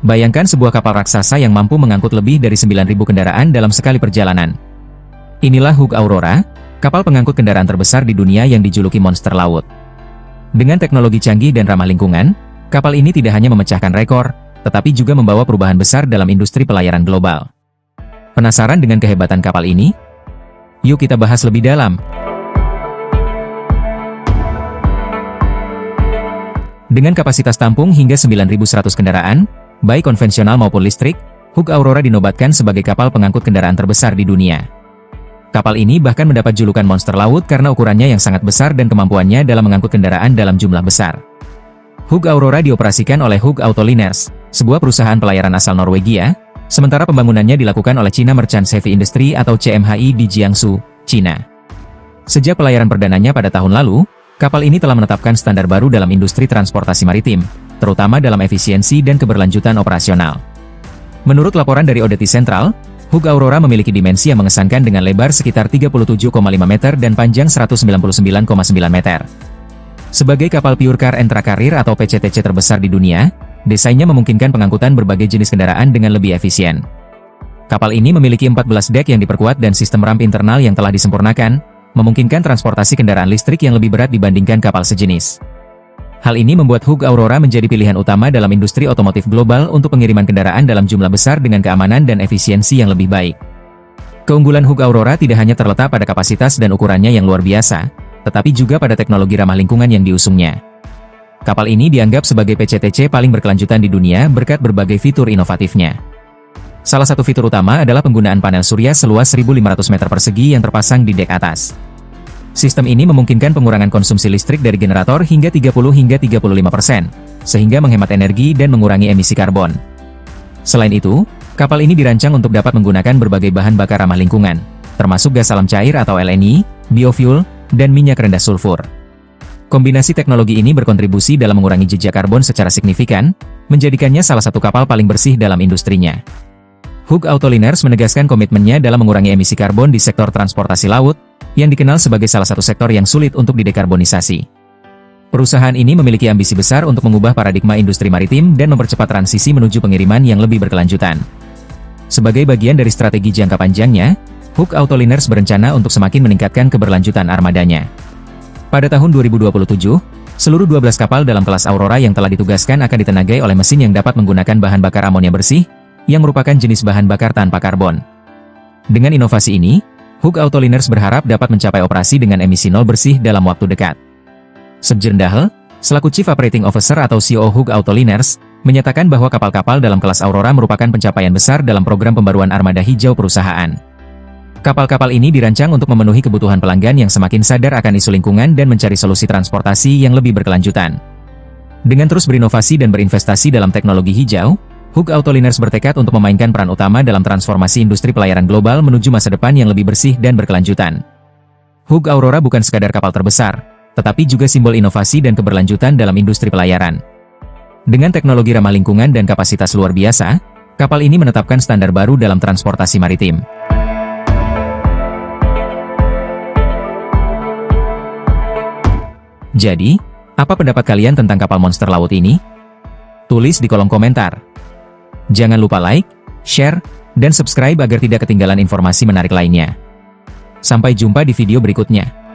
Bayangkan sebuah kapal raksasa yang mampu mengangkut lebih dari 9.000 kendaraan dalam sekali perjalanan. Inilah Hug Aurora, kapal pengangkut kendaraan terbesar di dunia yang dijuluki monster laut. Dengan teknologi canggih dan ramah lingkungan, kapal ini tidak hanya memecahkan rekor, tetapi juga membawa perubahan besar dalam industri pelayaran global. Penasaran dengan kehebatan kapal ini? Yuk kita bahas lebih dalam. Dengan kapasitas tampung hingga 9.100 kendaraan, baik konvensional maupun listrik, Hug Aurora dinobatkan sebagai kapal pengangkut kendaraan terbesar di dunia. Kapal ini bahkan mendapat julukan monster laut karena ukurannya yang sangat besar dan kemampuannya dalam mengangkut kendaraan dalam jumlah besar. Hug Aurora dioperasikan oleh Hug Autoliners, sebuah perusahaan pelayaran asal Norwegia, sementara pembangunannya dilakukan oleh China Merchants Heavy Industry atau CMHI di Jiangsu, China. Sejak pelayaran perdananya pada tahun lalu, kapal ini telah menetapkan standar baru dalam industri transportasi maritim, terutama dalam efisiensi dan keberlanjutan operasional. Menurut laporan dari Audit Central, Hug Aurora memiliki dimensi yang mengesankan dengan lebar sekitar 37,5 meter dan panjang 199,9 meter. Sebagai kapal Pure Car and Truck Carrier atau PCTC terbesar di dunia, desainnya memungkinkan pengangkutan berbagai jenis kendaraan dengan lebih efisien. Kapal ini memiliki 14 dek yang diperkuat dan sistem ramp internal yang telah disempurnakan, memungkinkan transportasi kendaraan listrik yang lebih berat dibandingkan kapal sejenis. Hal ini membuat Hug Aurora menjadi pilihan utama dalam industri otomotif global untuk pengiriman kendaraan dalam jumlah besar dengan keamanan dan efisiensi yang lebih baik. Keunggulan Hug Aurora tidak hanya terletak pada kapasitas dan ukurannya yang luar biasa, tetapi juga pada teknologi ramah lingkungan yang diusungnya. Kapal ini dianggap sebagai PCTC paling berkelanjutan di dunia berkat berbagai fitur inovatifnya. Salah satu fitur utama adalah penggunaan panel surya seluas 1.500 meter persegi yang terpasang di dek atas. Sistem ini memungkinkan pengurangan konsumsi listrik dari generator hingga 30–35%, sehingga menghemat energi dan mengurangi emisi karbon. Selain itu, kapal ini dirancang untuk dapat menggunakan berbagai bahan bakar ramah lingkungan, termasuk gas alam cair atau LNG, biofuel, dan minyak rendah sulfur. Kombinasi teknologi ini berkontribusi dalam mengurangi jejak karbon secara signifikan, menjadikannya salah satu kapal paling bersih dalam industrinya. Hug Autoliners menegaskan komitmennya dalam mengurangi emisi karbon di sektor transportasi laut, yang dikenal sebagai salah satu sektor yang sulit untuk didekarbonisasi. Perusahaan ini memiliki ambisi besar untuk mengubah paradigma industri maritim dan mempercepat transisi menuju pengiriman yang lebih berkelanjutan. Sebagai bagian dari strategi jangka panjangnya, Hug Autoliners berencana untuk semakin meningkatkan keberlanjutan armadanya. Pada tahun 2027, seluruh 12 kapal dalam kelas Aurora yang telah ditugaskan akan ditenagai oleh mesin yang dapat menggunakan bahan bakar amonia bersih, yang merupakan jenis bahan bakar tanpa karbon. Dengan inovasi ini, Hug Autoliners berharap dapat mencapai operasi dengan emisi nol bersih dalam waktu dekat. Subjendal, selaku Chief Operating Officer atau CEO Hug Autoliners, menyatakan bahwa kapal-kapal dalam kelas Aurora merupakan pencapaian besar dalam program pembaruan armada hijau perusahaan. Kapal-kapal ini dirancang untuk memenuhi kebutuhan pelanggan yang semakin sadar akan isu lingkungan dan mencari solusi transportasi yang lebih berkelanjutan. Dengan terus berinovasi dan berinvestasi dalam teknologi hijau, Hug Autoliners bertekad untuk memainkan peran utama dalam transformasi industri pelayaran global menuju masa depan yang lebih bersih dan berkelanjutan. Hug Aurora bukan sekadar kapal terbesar, tetapi juga simbol inovasi dan keberlanjutan dalam industri pelayaran. Dengan teknologi ramah lingkungan dan kapasitas luar biasa, kapal ini menetapkan standar baru dalam transportasi maritim. Jadi, apa pendapat kalian tentang kapal monster laut ini? Tulis di kolom komentar. Jangan lupa like, share, dan subscribe agar tidak ketinggalan informasi menarik lainnya. Sampai jumpa di video berikutnya.